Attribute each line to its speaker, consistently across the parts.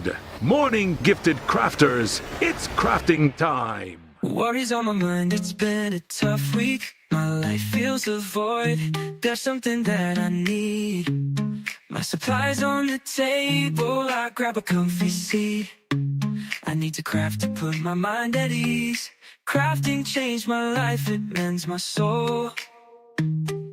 Speaker 1: Good morning, gifted crafters. It's crafting time.
Speaker 2: Worries on my mind, it's been a tough week. My life feels a void. There's something that I need. My supplies on the table, I grab a comfy seat. I need to craft to put my mind at ease. Crafting changed my life, it mends my soul.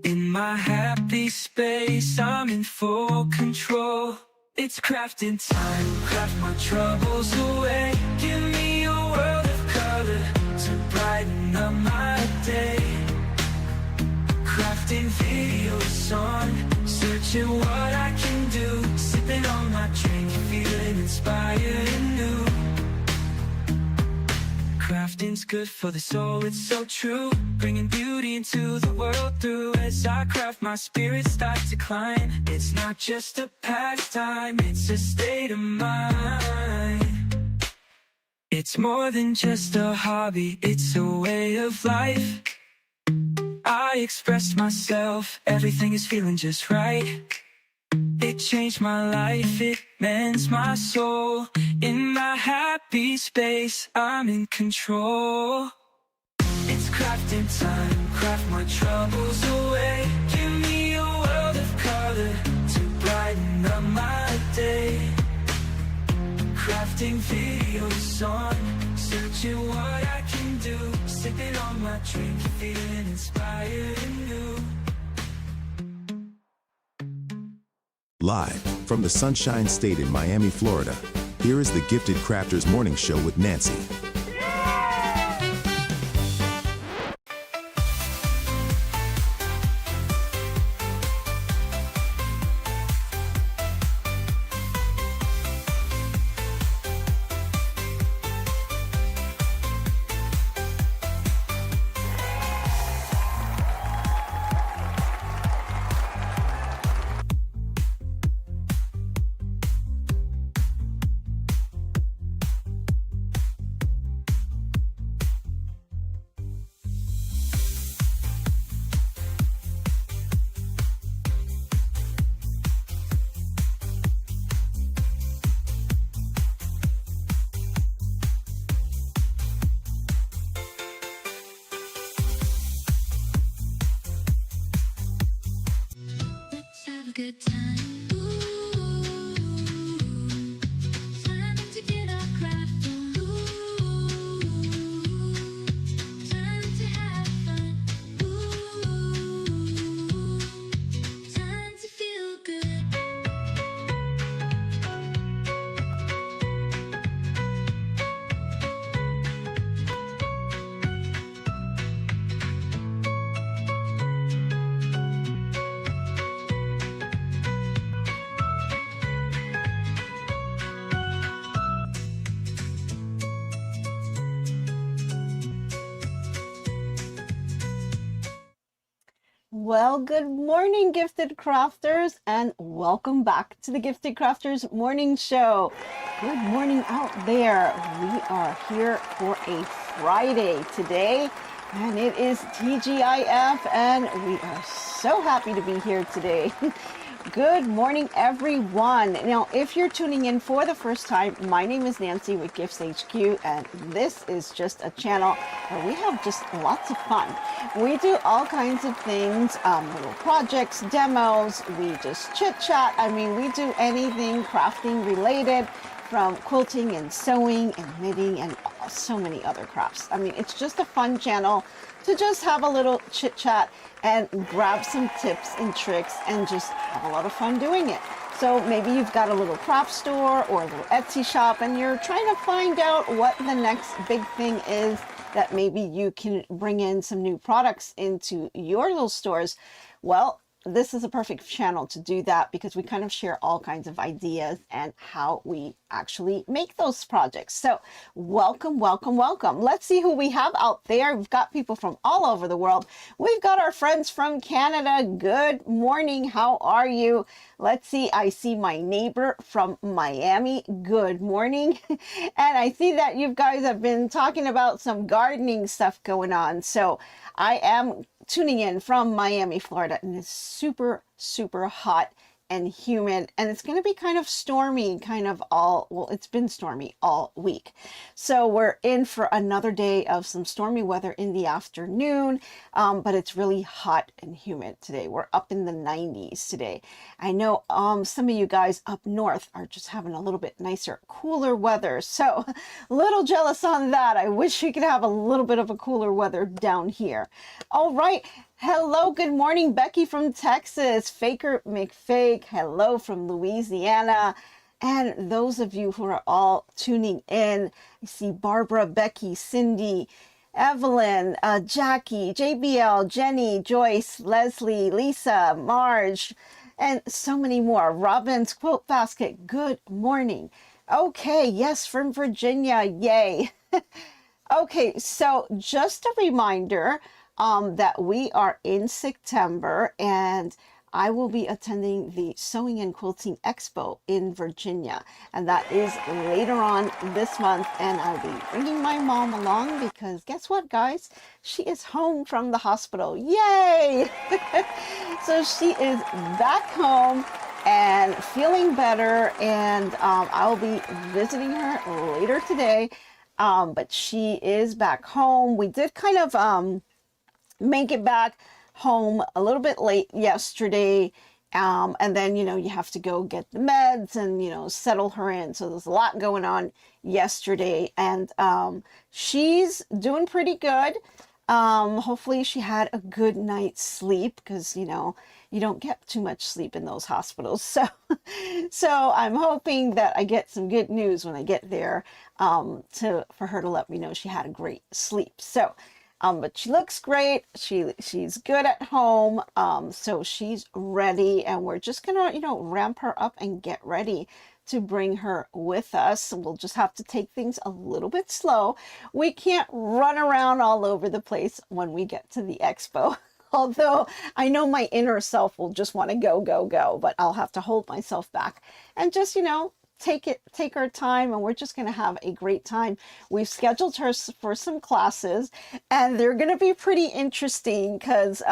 Speaker 2: In my happy space, I'm in full control. It's crafting time, craft my troubles away. Give me a world of color to brighten up my day. Crafting videos on, searching what I can do. Sipping on my drink, feeling inspired and new. Crafting's good for the soul, it's so true. Bringing beauty into the world through. As I craft, my spirits start to climb. It's not just a pastime, it's a state of mind. It's more than just a hobby, it's a way of life. I expressed myself, everything is feeling just right. It changed my life, it mends my soul. In my happy space, I'm in control. It's crafting time, craft my troubles away. Give me a world of color to brighten up my day. Crafting videos on, searching what I can do. Sipping on my drink, feeling inspired and new.
Speaker 3: Live from the Sunshine State in Miami, Florida, here is the Gifted Crafters Morning Show with Nancy.
Speaker 4: Good time. Ooh, time to get our craft on. Ooh, time to have fun. Ooh, time to feel good.
Speaker 5: Well, good morning, Gifted Crafters, and welcome back to the Gifted Crafters Morning Show. Good morning out there. We are here for a Friday today, and it is TGIF, and we are so happy to be here today. Good morning, everyone. Now, if you're tuning in for the first time, my name is Nancy with GiftsHQ, and this is just a channel where we have just lots of fun. We do all kinds of things, little projects, demos, we just chit chat. I mean, we do anything crafting related, from quilting and sewing and knitting and so many other crafts. I mean, it's just a fun channel to just have a little chit chat and grab some tips and tricks and just have a lot of fun doing it. So maybe you've got a little craft store or a little Etsy shop and you're trying to find out what the next big thing is that maybe you can bring in some new products into your little stores. Well, this is a perfect channel to do that because we kind of share all kinds of ideas and how we actually make those projects. So welcome, welcome, welcome. Let's see who we have out there. We've got people from all over the world. We've got our friends from Canada. Good morning. How are you? Let's see. I see my neighbor from Miami. Good morning. And I see that you guys have been talking about some gardening stuff going on. So I am tuning in from Miami, Florida, and it's super, super hot and humid, and it's going to be kind of stormy, well, it's been stormy all week. So we're in for another day of some stormy weather in the afternoon, but it's really hot and humid today. We're up in the 90s today. I know some of you guys up north are just having a little bit nicer, cooler weather. So a little jealous on that. I wish we could have a little bit of a cooler weather down here. All right. Hello, good morning, Becky from Texas, Faker McFake, hello from Louisiana, and those of you who are all tuning in. I see Barbara, Becky, Cindy, Evelyn, Jackie, JBL, Jenny, Joyce, Leslie, Lisa, Marge, and so many more. Robin's Quilt Basket, good morning. Okay, yes, from Virginia, yay. Okay, so just a reminder, that we are in September, and I will be attending the Sewing and Quilting Expo in Virginia, and that is later on this month, and I'll be bringing my mom along because guess what, guys? She is home from the hospital. Yay! So she is back home and feeling better, and I'll be visiting her later today, but she is back home. We did kind of make it back home a little bit late yesterday, and then you have to go get the meds and settle her in, so there's a lot going on yesterday, and she's doing pretty good. Hopefully she had a good night's sleep, because you don't get too much sleep in those hospitals, so I'm hoping that I get some good news when I get there, for her to let me know she had a great sleep. So but she looks great. She's good at home. So she's ready, and we're just gonna, ramp her up and get ready to bring her with us. We'll just have to take things a little bit slow. We can't run around all over the place when we get to the expo. Although I know my inner self will just want to go, go, go, but I'll have to hold myself back and just, take our time, and we're just going to have a great time. We've scheduled her for some classes, and they're going to be pretty interesting because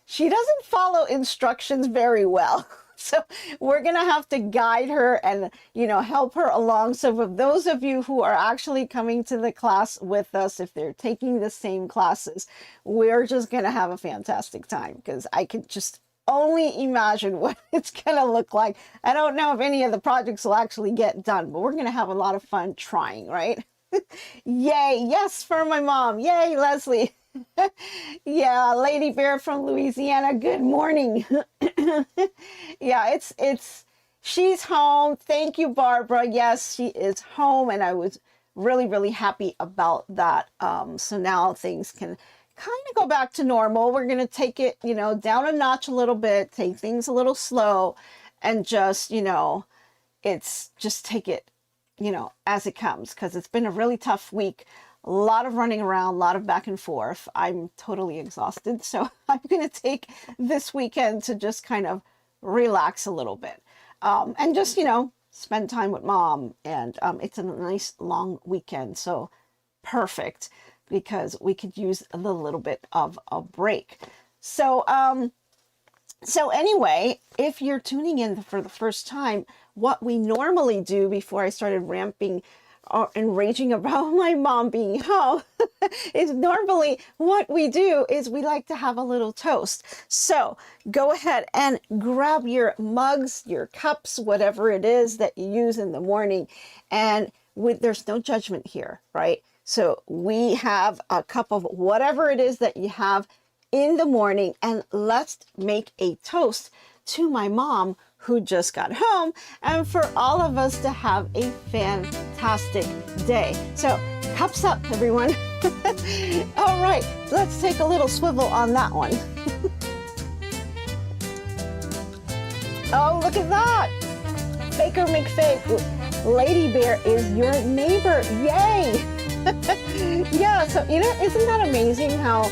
Speaker 5: she doesn't follow instructions very well. So we're going to have to guide her and, help her along. So for those of you who are actually coming to the class with us, if they're taking the same classes, we're just going to have a fantastic time, because I could just only imagine what it's going to look like. I don't know if any of the projects will actually get done, but we're going to have a lot of fun trying, right? Yay. Yes, for my mom. Yay, Leslie. Yeah, Lady Bear from Louisiana. Good morning. Yeah, she's home. Thank you, Barbara. Yes, she is home, and I was really, really happy about that. So now things can kind of go back to normal. We're going to take it, down a notch a little bit, take things a little slow, and just, take it, as it comes, because it's been a really tough week. A lot of running around, a lot of back and forth. I'm totally exhausted. So I'm going to take this weekend to just kind of relax a little bit, and just, spend time with mom. And it's a nice long weekend. So perfect, because we could use a little bit of a break. So, so anyway, if you're tuning in for the first time, what we normally do before I started ramping and raging about my mom being home is normally what we do is we like to have a little toast. So go ahead and grab your mugs, your cups, whatever it is that you use in the morning. And there's no judgment here, right? So we have a cup of whatever it is that you have in the morning, and let's make a toast to my mom who just got home, and for all of us to have a fantastic day. So cups up, everyone. All right, let's take a little swivel on that one. Oh, look at that. Baker McFake, Lady Bear is your neighbor. Yay. Yeah, so isn't that amazing how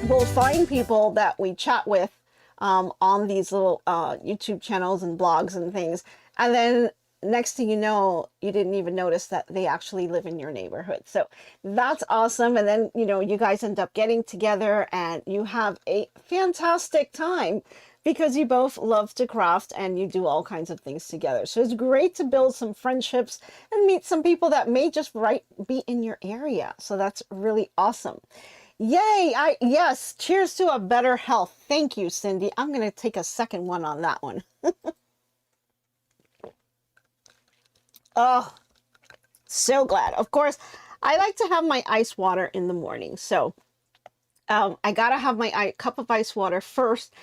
Speaker 5: we'll find people that we chat with on these little YouTube channels and blogs and things, and then next thing you know, you didn't even notice that they actually live in your neighborhood. So that's awesome. And then you guys end up getting together and you have a fantastic time because you both love to craft and you do all kinds of things together. So it's great to build some friendships and meet some people that may just be in your area. So that's really awesome. Yay! Yes, cheers to a better health. Thank you, Cindy. I'm going to take a second one on that one. Oh, so glad. Of course, I like to have my ice water in the morning. So I got to have my cup of ice water first,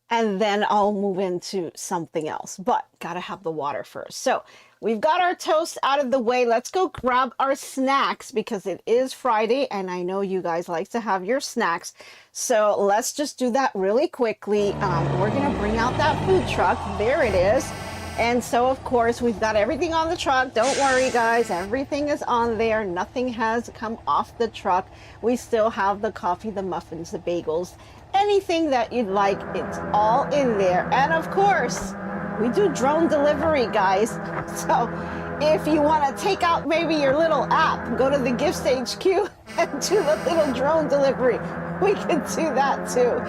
Speaker 5: and then I'll move into something else. But got to have the water first. So we've got our toast out of the way. Let's go grab our snacks because it is Friday and I know you guys like to have your snacks. So let's just do that really quickly. We're going to bring out that food truck. There it is. And so, of course, we've got everything on the truck. Don't worry, guys. Everything is on there. Nothing has come off the truck. We still have the coffee, the muffins, the bagels, anything that you'd like. It's all in there. And, of course, we do drone delivery, guys. So if you want to take out maybe your little app, go to the GiftsHQ and do the little drone delivery. We can do that too.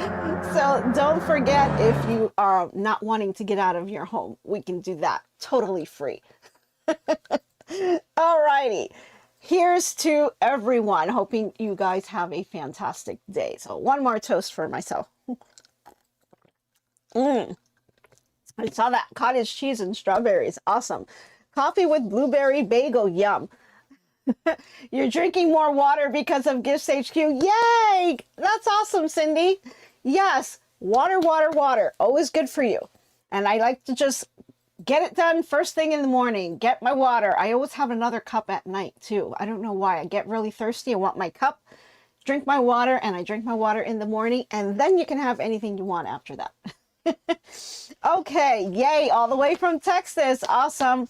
Speaker 5: So don't forget, if you are not wanting to get out of your home, we can do that totally free. Alrighty. Here's to everyone. Hoping you guys have a fantastic day. So one more toast for myself. I saw that cottage cheese and strawberries. Awesome. Coffee with blueberry bagel. Yum. You're drinking more water because of GiftsHQ. Yay! That's awesome, Cindy. Yes, water, water, water. Always good for you. And I like to just get it done first thing in the morning. Get my water. I always have another cup at night too. I don't know why. I get really thirsty. I want my cup, drink my water, and I drink my water in the morning. And then you can have anything you want after that. Okay, yay, all the way from Texas. Awesome.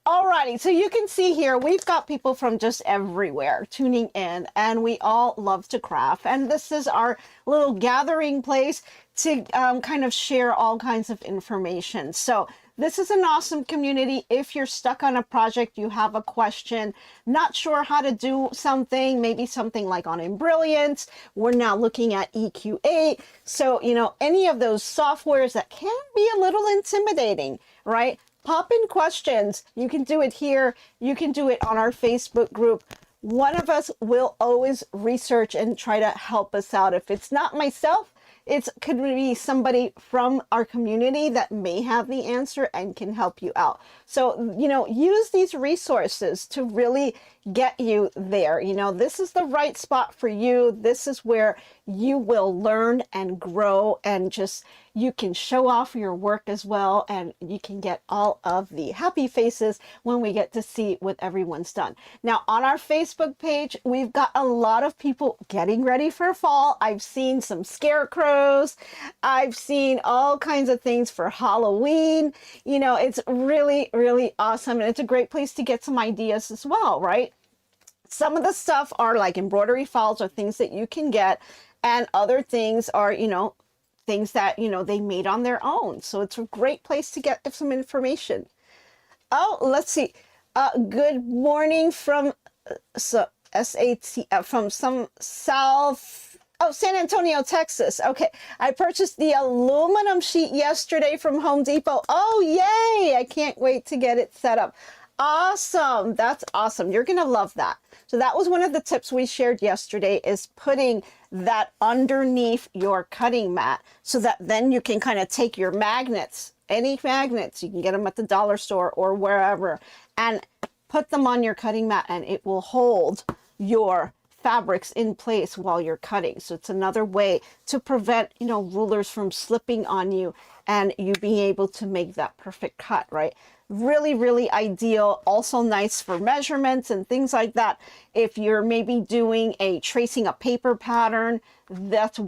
Speaker 5: Alrighty, so you can see here, we've got people from just everywhere tuning in, and we all love to craft. And this is our little gathering place to kind of share all kinds of information. So this is an awesome community. If you're stuck on a project, you have a question, not sure how to do something, maybe something like on Embrilliance, we're now looking at EQ8. So, you know, any of those softwares that can be a little intimidating, right? Pop in questions. You can do it here. You can do it on our Facebook group. One of us will always research and try to help us out. If it's not myself, it could be somebody from our community that may have the answer and can help you out. So, you know, use these resources to really get you there. You know, this is the right spot for you. This is where you will learn and grow, and just you can show off your work as well, and you can get all of the happy faces when we get to see what everyone's done. Now on our Facebook page, we've got a lot of people getting ready for fall. I've seen some scarecrows. I've seen all kinds of things for Halloween. You know, it's really, really awesome, and it's a great place to get some ideas as well, right? Some of the stuff are like embroidery files or things that you can get, and other things are, you know, things that, you know, they made on their own. So it's a great place to get some information. Oh, let's see. Good morning from from some South, San Antonio, Texas. Okay. I purchased the aluminum sheet yesterday from Home Depot. Oh, yay. I can't wait to get it set up. Awesome. That's awesome. You're going to love that. So that was one of the tips we shared yesterday, is putting that underneath your cutting mat so that then you can kind of take your magnets, any magnets, you can get them at the dollar store or wherever, and put them on your cutting mat, and it will hold your fabrics in place while you're cutting. So it's another way to prevent, you know, rulers from slipping on you and you being able to make that perfect cut, right? Really, really ideal. Also nice for measurements and things like that. If you're maybe doing tracing a paper pattern, that's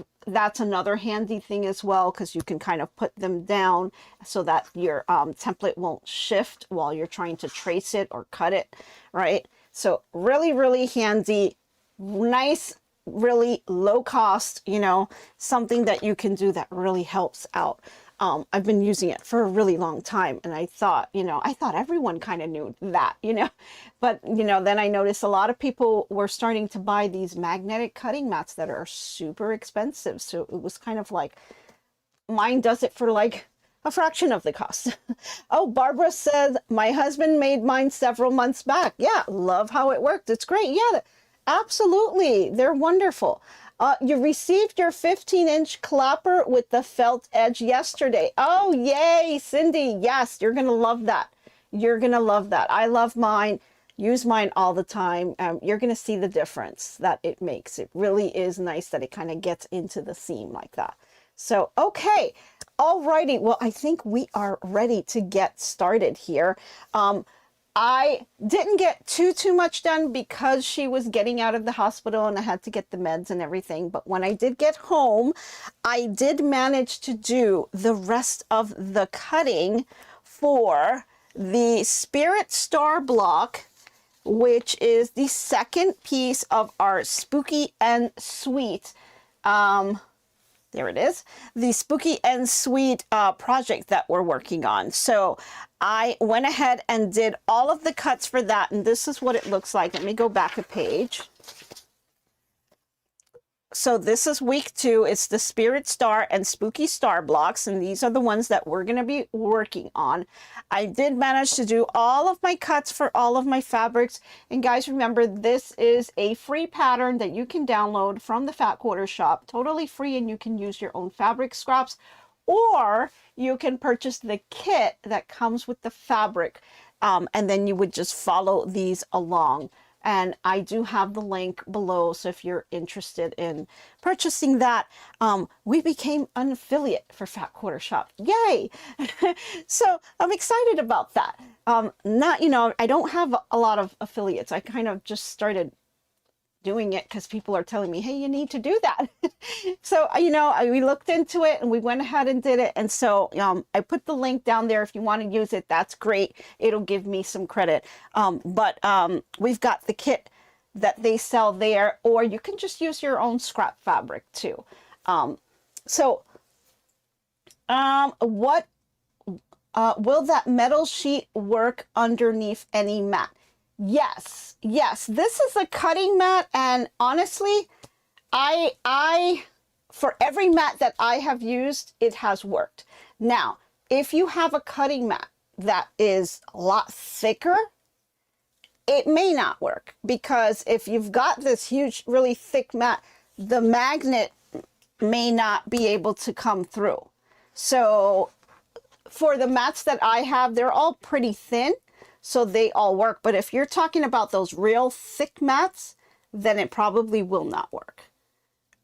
Speaker 5: another handy thing as well, because you can kind of put them down so that your template won't shift while you're trying to trace it or cut it, right? So really, really handy. Nice, really low cost, you know, something that you can do that really helps out. I've been using it for a really long time, and I thought, you know, everyone kind of knew that, you know, but, you know, then I noticed a lot of people were starting to buy these magnetic cutting mats that are super expensive. So it was kind of like, mine does it for like a fraction of the cost. Oh, Barbara says, my husband made mine several months back. Yeah, love how it worked. It's great. Yeah, absolutely. They're wonderful. You received your 15-inch clapper with the felt edge yesterday. Oh, yay, Cindy. Yes, you're going to love that. You're going to love that. I love mine. Use mine all the time. You're going to see the difference that it makes. It really is nice that it kind of gets into the seam like that. So, okay. Alrighty. Well, I think we are ready to get started here. I didn't get too much done because she was getting out of the hospital and I had to get the meds and everything. But when I did get home, I did manage to do the rest of the cutting for the Spirit Star block, which is the second piece of our Spooky and Sweet. There it is, the Spooky and Sweet project that we're working on. So I went ahead and did all of the cuts for that, and this is what it looks like. Let me go back a page. So this is week 2. It's the Spirit Star and Spooky Star blocks, and these are the ones that we're going to be working on. I did manage to do all of my cuts for all of my fabrics. And guys, remember, this is a free pattern that you can download from the Fat Quarter shop, totally free, and you can use your own fabric scraps, or you can purchase the kit that comes with the fabric, and then you would just follow these along. And I do have the link below, so if you're interested in purchasing that, we became an affiliate for Fat Quarter Shop. Yay! So I'm excited about that. Not, you know, I don't have a lot of affiliates. I kind of just started doing it because people are telling me, hey, you need to do that. So, you know, we looked into it and we went ahead and did it. And so I put the link down there. If you want to use it, that's great. It'll give me some credit. But we've got the kit that they sell there, or you can just use your own scrap fabric too. Will that metal sheet work underneath any mat? Yes, yes, this is a cutting mat, and honestly, for every mat that I have used, it has worked. Now, if you have a cutting mat that is a lot thicker, it may not work, because if you've got this huge, really thick mat, the magnet may not be able to come through. So for the mats that I have, they're all pretty thin, so they all work. But if you're talking about those real thick mats, then it probably will not work.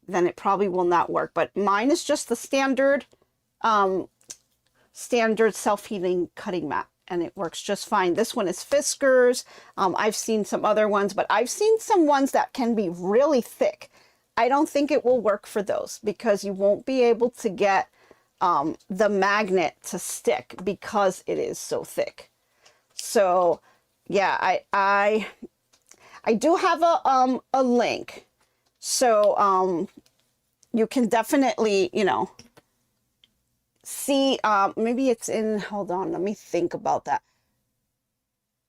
Speaker 5: But mine is just the standard self-healing cutting mat, and it works just fine. This one is Fiskars. I've seen some other ones, but I've seen some ones that can be really thick. I don't think it will work for those, because you won't be able to get the magnet to stick because it is so thick. So yeah, I do have a link, so you can definitely, you know, see, maybe it's in, hold on, let me think about that.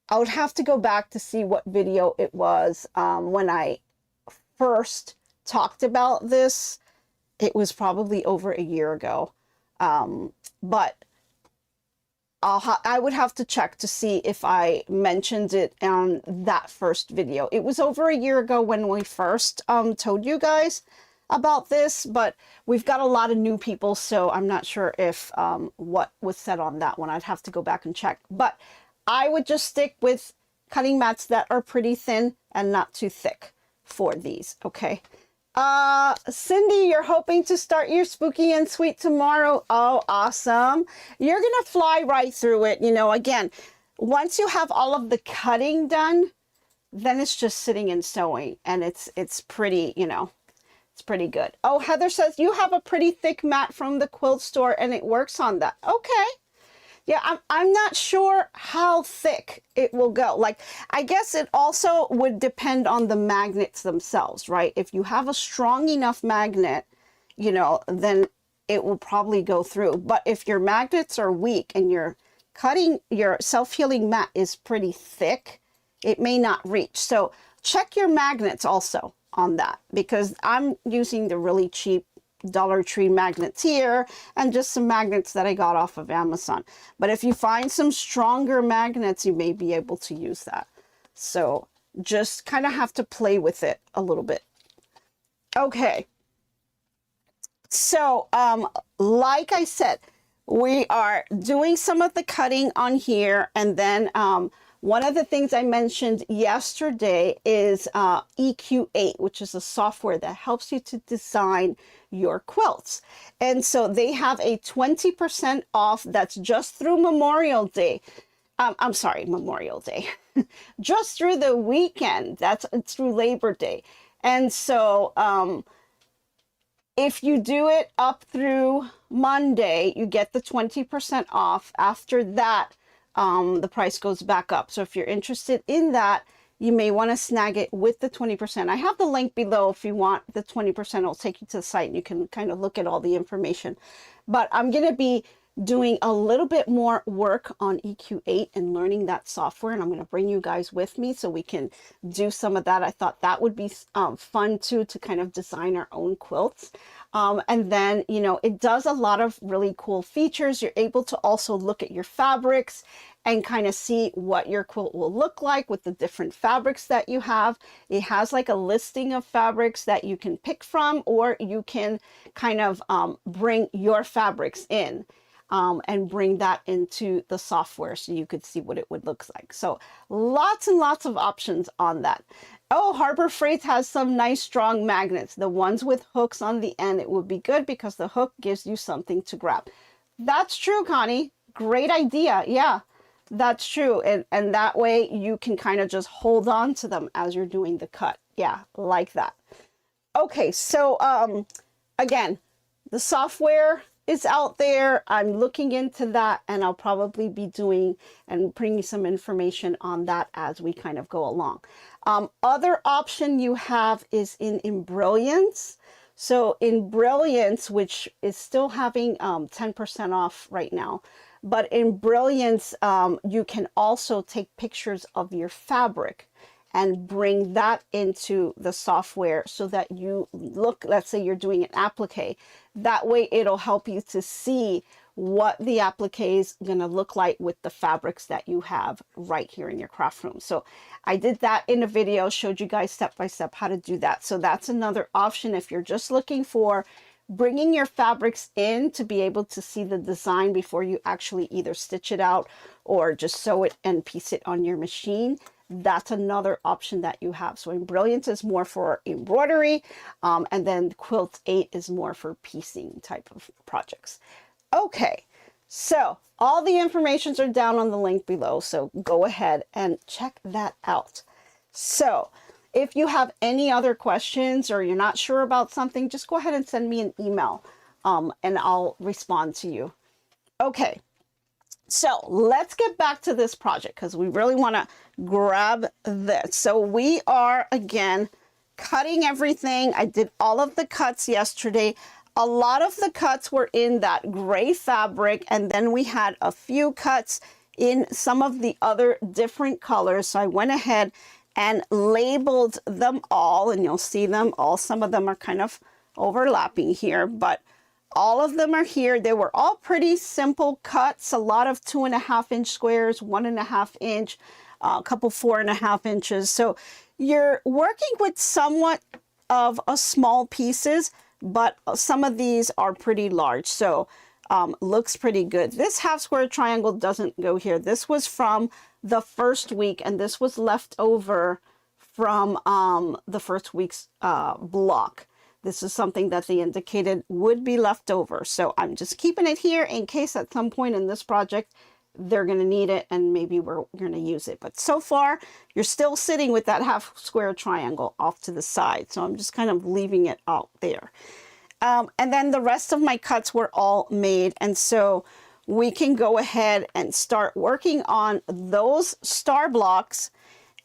Speaker 5: I would have to go back to see what video it was when I first talked about this. It was probably over a year ago, but I would have to check to see if I mentioned it on that first video. It was over a year ago when we first told you guys about this, but we've got a lot of new people, so I'm not sure if what was said on that one. I'd have to go back and check. But I would just stick with cutting mats that are pretty thin and not too thick for these, okay? Cindy, you're hoping to start your Spooky and Sweet tomorrow. Oh, awesome. You're gonna fly right through it. You know, again, once you have all of the cutting done, then it's just sitting and sewing, and it's pretty, you know, it's pretty good. Oh, Heather says you have a pretty thick mat from the quilt store and it works on that. Okay. Yeah, I'm not sure how thick it will go. Like, I guess it also would depend on the magnets themselves, right? If you have a strong enough magnet, you know, then it will probably go through. But if your magnets are weak and you're cutting, your self-healing mat is pretty thick, it may not reach. So check your magnets also on that, because I'm using the really cheap Dollar Tree magnets here, and just some magnets that I got off of Amazon. But if you find some stronger magnets, you may be able to use that. So just kind of have to play with it a little bit. Okay. So, like I said, we are doing some of the cutting on here, and then one of the things I mentioned yesterday is EQ8, which is a software that helps you to design your quilts. And so they have a 20% off that's just through Memorial Day. I'm sorry, Memorial Day. Just through the weekend. It's through Labor Day. And so if you do it up through Monday, you get the 20% off. After that, the price goes back up. So if you're interested in that, you may want to snag it with the 20%. I have the link below if you want the 20%. It'll take you to the site and you can kind of look at all the information. But I'm going to be doing a little bit more work on EQ8 and learning that software, and I'm going to bring you guys with me so we can do some of that. I thought that would be fun too, to kind of design our own quilts. And then, you know, it does a lot of really cool features. You're able to also look at your fabrics and kind of see what your quilt will look like with the different fabrics that you have. It has like a listing of fabrics that you can pick from, or you can kind of bring your fabrics in. And bring that into the software so you could see what it would look like. So lots and lots of options on that. Oh, Harbor Freight has some nice strong magnets. The ones with hooks on the end, it would be good because the hook gives you something to grab. That's true, Connie. Great idea. Yeah, that's true. And that way you can kind of just hold on to them as you're doing the cut. Yeah, like that. Okay, so again, the software is out there. I'm looking into that, and I'll probably be doing and bringing some information on that as we kind of go along. Other option you have is in Embrilliance. So in Brilliance, which is still having 10% off right now, but in Brilliance, you can also take pictures of your fabric and bring that into the software so that you look, let's say you're doing an applique. That way it'll help you to see what the applique is gonna look like with the fabrics that you have right here in your craft room. So I did that in a video, showed you guys step by step how to do that. So that's another option if you're just looking for bringing your fabrics in to be able to see the design before you actually either stitch it out or just sew it and piece it on your machine. That's another option that you have. So Embrilliance is more for embroidery, and then Quilt 8 is more for piecing type of projects. Okay, so all the informations are down on the link below, so go ahead and check that out. So if you have any other questions or you're not sure about something, just go ahead and send me an email, and I'll respond to you. Okay. So let's get back to this project because we really want to grab this. So we are, again, cutting everything. I did all of the cuts yesterday. A lot of the cuts were in that gray fabric, and then we had a few cuts in some of the other different colors. So I went ahead and labeled them all, and you'll see them all. Some of them are kind of overlapping here, but all of them are here. They were all pretty simple cuts, a lot of 2.5-inch squares, 1.5 inch, a couple 4.5 inches. So you're working with somewhat of a small pieces, but some of these are pretty large. So looks pretty good. This half square triangle doesn't go here. This was from the first week, and this was left over from the first week's block. This is something that they indicated would be left over. So I'm just keeping it here in case at some point in this project, they're going to need it and maybe we're going to use it. But so far, you're still sitting with that half square triangle off to the side. So I'm just kind of leaving it out there. And then the rest of my cuts were all made. And so we can go ahead and start working on those star blocks.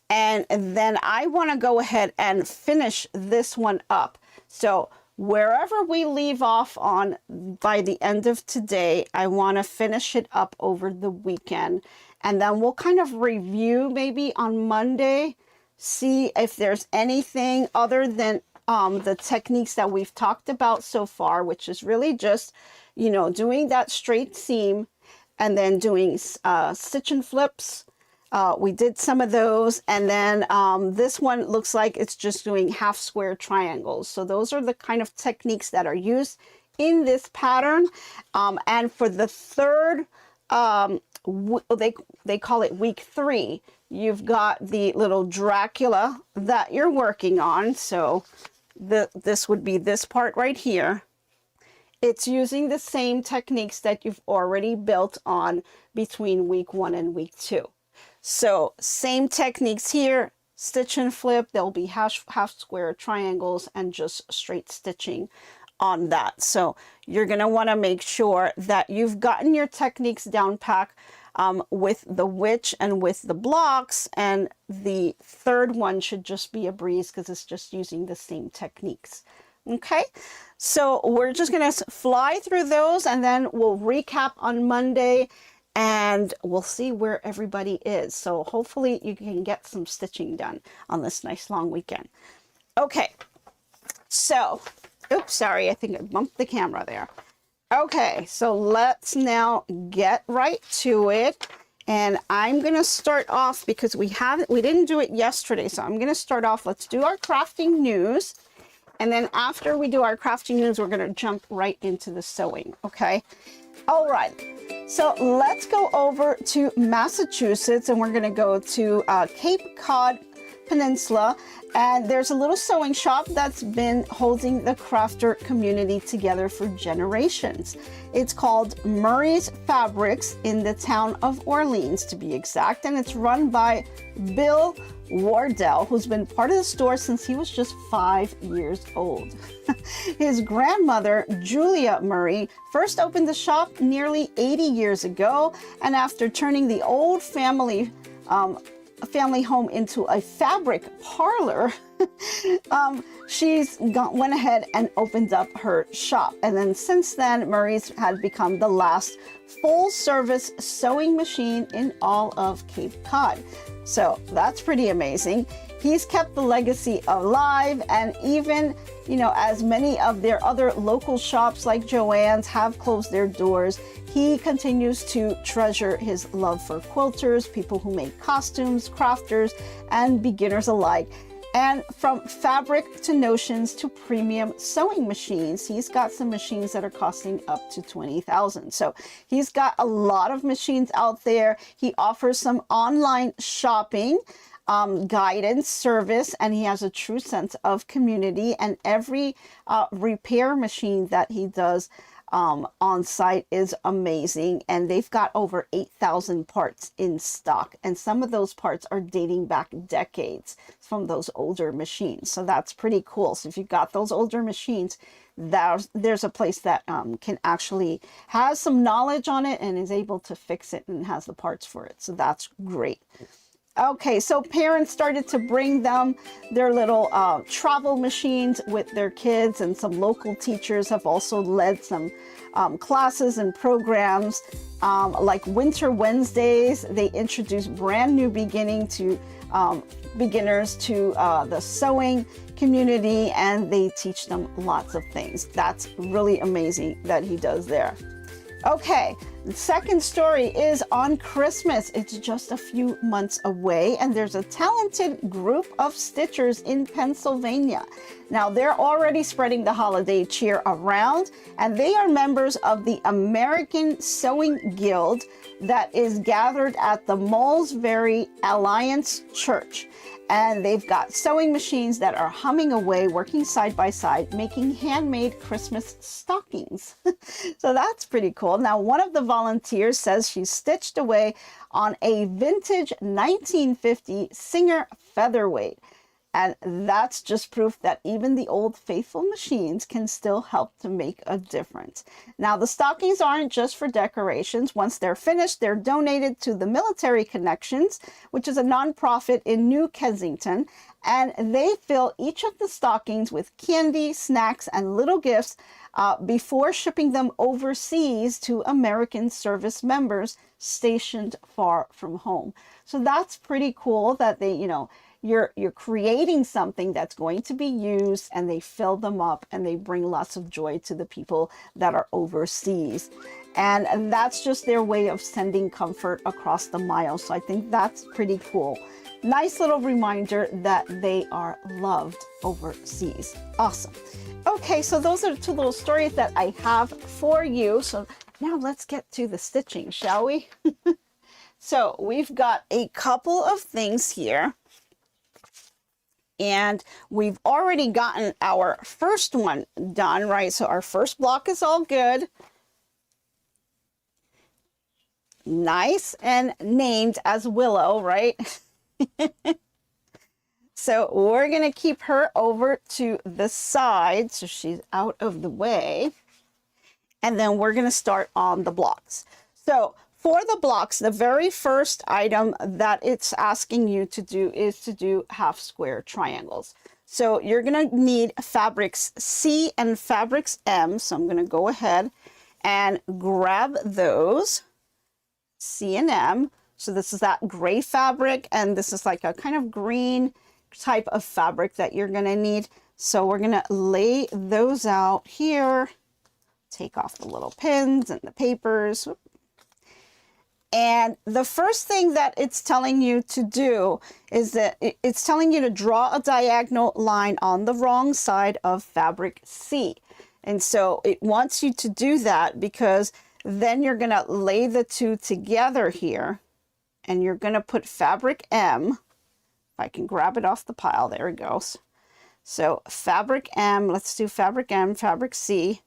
Speaker 5: And then I want to go ahead and finish this one up. So wherever we leave off on by the end of today, I want to finish it up over the weekend. And then we'll kind of review maybe on Monday, see if there's anything other than the techniques that we've talked about so far, which is really just, you know, doing that straight seam and then doing stitch and flips. We did some of those, and then this one looks like it's just doing half square triangles. So those are the kind of techniques that are used in this pattern. And for the third, they call it week 3, you've got the little Dracula that you're working on. So this would be this part right here. It's using the same techniques that you've already built on between week 1 and week 2. So same techniques here, stitch and flip, there'll be half square triangles and just straight stitching on that. So you're going to want to make sure that you've gotten your techniques down pat with the witch and with the blocks, and the third one should just be a breeze because it's just using the same techniques. Okay, so we're just going to fly through those, and then we'll recap on Monday, and we'll see where everybody is. So hopefully you can get some stitching done on this nice long weekend. Okay, so, oops, sorry, I think I bumped the camera there. Okay, so let's now get right to it. And I'm going to start off because we didn't do it yesterday. So I'm going to start off, let's do our crafting news. And then after we do our crafting news, we're going to jump right into the sewing. Okay. All right. So let's go over to Massachusetts, and we're going to go to Cape Cod Peninsula, and there's a little sewing shop that's been holding the crafter community together for generations. It's called Moda Fabrics in the town of Orleans, to be exact, and it's run by Bill Wardell, who's been part of the store since he was just 5 years old. His grandmother, Julia Murray, first opened the shop nearly 80 years ago, and after turning the old family home into a fabric parlor, she's went ahead and opened up her shop. And then since then, Murray's had become the last full-service sewing machine in all of Cape Cod. So that's pretty amazing. He's kept the legacy alive, and even, you know, as many of their other local shops like Joann's have closed their doors, he continues to treasure his love for quilters, people who make costumes, crafters, and beginners alike. And from fabric to notions to premium sewing machines, he's got some machines that are costing up to $20,000. So he's got a lot of machines out there. He offers some online shopping, guidance service, and he has a true sense of community. And every repair machine that he does on site is amazing, and they've got over 8,000 parts in stock, and some of those parts are dating back decades from those older machines. So that's pretty cool. So if you've got those older machines, there's a place that can actually has some knowledge on it and is able to fix it and has the parts for it. So that's great. Okay, so parents started to bring them their little travel machines with their kids, and some local teachers have also led some classes and programs like Winter Wednesdays. They introduced brand new beginners to the sewing community, and they teach them lots of things. That's really amazing that he does there. Okay, the second story is on Christmas. It's just a few months away, and there's a talented group of stitchers in Pennsylvania. Now, they're already spreading the holiday cheer around, and they are members of the American Sewing Guild that is gathered at the Molesbury Alliance Church. And they've got sewing machines that are humming away, working side by side, making handmade Christmas stockings. So that's pretty cool. Now, one of the volunteers says she stitched away on a vintage 1950 Singer featherweight. And that's just proof that even the old faithful machines can still help to make a difference. Now, the stockings aren't just for decorations. Once they're finished, they're donated to the Military Connections, which is a nonprofit in New Kensington. And they fill each of the stockings with candy, snacks, and little gifts before shipping them overseas to American service members stationed far from home. So that's pretty cool that they, you know, you're creating something that's going to be used, and they fill them up and they bring lots of joy to the people that are overseas. And that's just their way of sending comfort across the miles. So I think that's pretty cool. Nice little reminder that they are loved overseas. Awesome. Okay, so those are the two little stories that I have for you. So now let's get to the stitching, shall we? So we've got a couple of things here. And we've already gotten our first one done, right? So our first block is all good. Nice and named as Willow, right? So we're going to keep her over to the side so she's out of the way. And then we're going to start on the blocks. So for the blocks, the very first item that it's asking you to do is to do half square triangles. So you're going to need fabrics C and fabrics M. So I'm going to go ahead and grab those, C and M. So this is that gray fabric, and this is like a kind of green type of fabric that you're going to need. So we're going to lay those out here, take off the little pins and the papers. And the first thing that it's telling you to do is that it's telling you to draw a diagonal line on the wrong side of fabric C. And so it wants you to do that because then you're going to lay the two together here, and you're going to put fabric M. If I can grab it off the pile, there it goes. So fabric M, let's do fabric M, fabric C.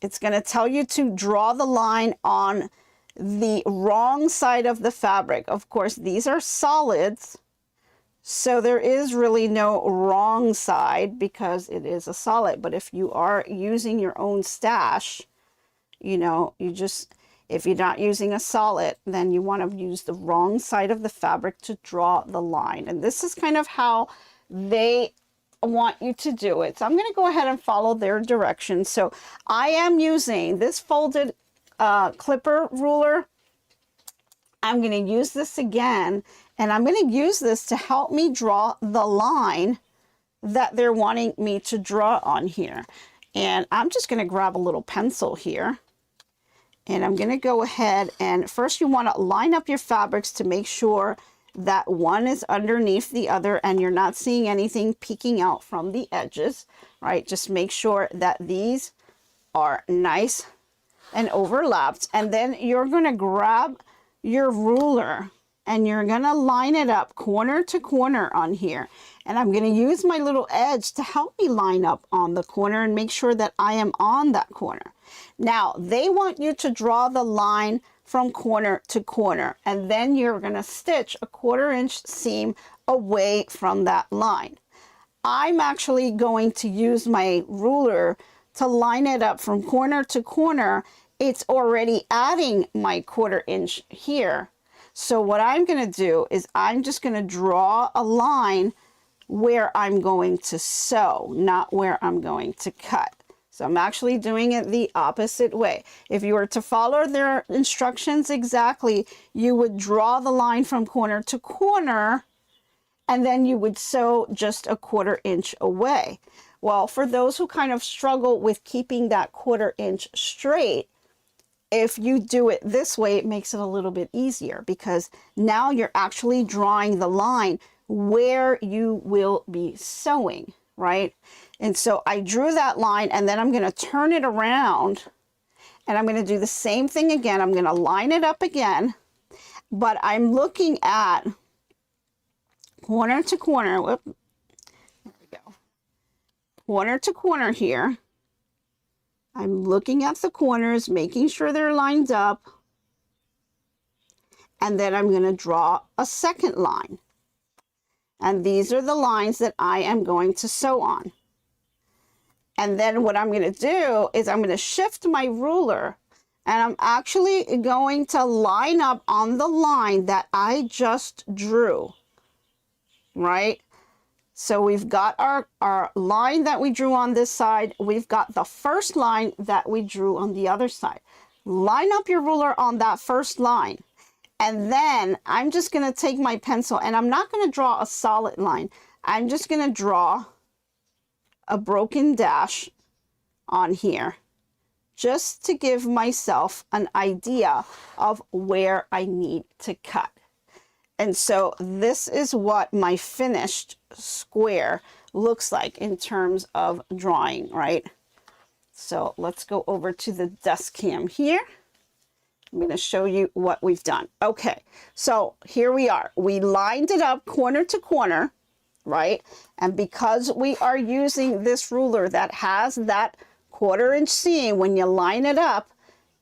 Speaker 5: It's going to tell you to draw the line on the wrong side of the fabric. Of course, these are solids, so there is really no wrong side because it is a solid. But if you are using your own stash, you know, if you're not using a solid, then you want to use the wrong side of the fabric to draw the line. And this is kind of how they want you to do it. So I'm going to go ahead and follow their directions. So I am using this folded clipper ruler. I'm going to use this again, and I'm going to use this to help me draw the line that they're wanting me to draw on here. And I'm just going to grab a little pencil here, and I'm going to go ahead and first you want to line up your fabrics to make sure that one is underneath the other and you're not seeing anything peeking out from the edges, right? Just make sure that these are nice and overlapped. And then you're going to grab your ruler and you're going to line it up corner to corner on here. And I'm going to use my little edge to help me line up on the corner and make sure that I am on that corner. Now, they want you to draw the line from corner to corner, and then you're going to stitch a 1/4 inch seam away from that line. I'm actually going to use my ruler to line it up from corner to corner. It's already adding my 1/4 inch here. So what I'm going to do is I'm just going to draw a line where I'm going to sew, not where I'm going to cut. So I'm actually doing it the opposite way. If you were to follow their instructions exactly, you would draw the line from corner to corner, and then you would sew just a 1/4 inch away. Well, for those who kind of struggle with keeping that 1/4 inch straight, if you do it this way, it makes it a little bit easier because now you're actually drawing the line where you will be sewing, right? And so I drew that line, and then I'm going to turn it around, and I'm going to do the same thing again. I'm going to line it up again, but I'm looking at corner to corner. Whoop, there we go. Corner to corner here. I'm looking at the corners, making sure they're lined up, and then I'm going to draw a second line. And these are the lines that I am going to sew on. And then what I'm going to do is I'm going to shift my ruler, and I'm actually going to line up on the line that I just drew, right? So we've got our line that we drew on this side. We've got the first line that we drew on the other side. Line up your ruler on that first line. And then I'm just going to take my pencil, and I'm not going to draw a solid line. I'm just going to draw a broken dash on here, just to give myself an idea of where I need to cut. And so this is what my finished square looks like in terms of drawing, right? So let's go over to the desk cam here. I'm going to show you what we've done. Okay, so here we are. We lined it up corner to corner, right? And because we are using this ruler that has that 1/4 inch seam, when you line it up,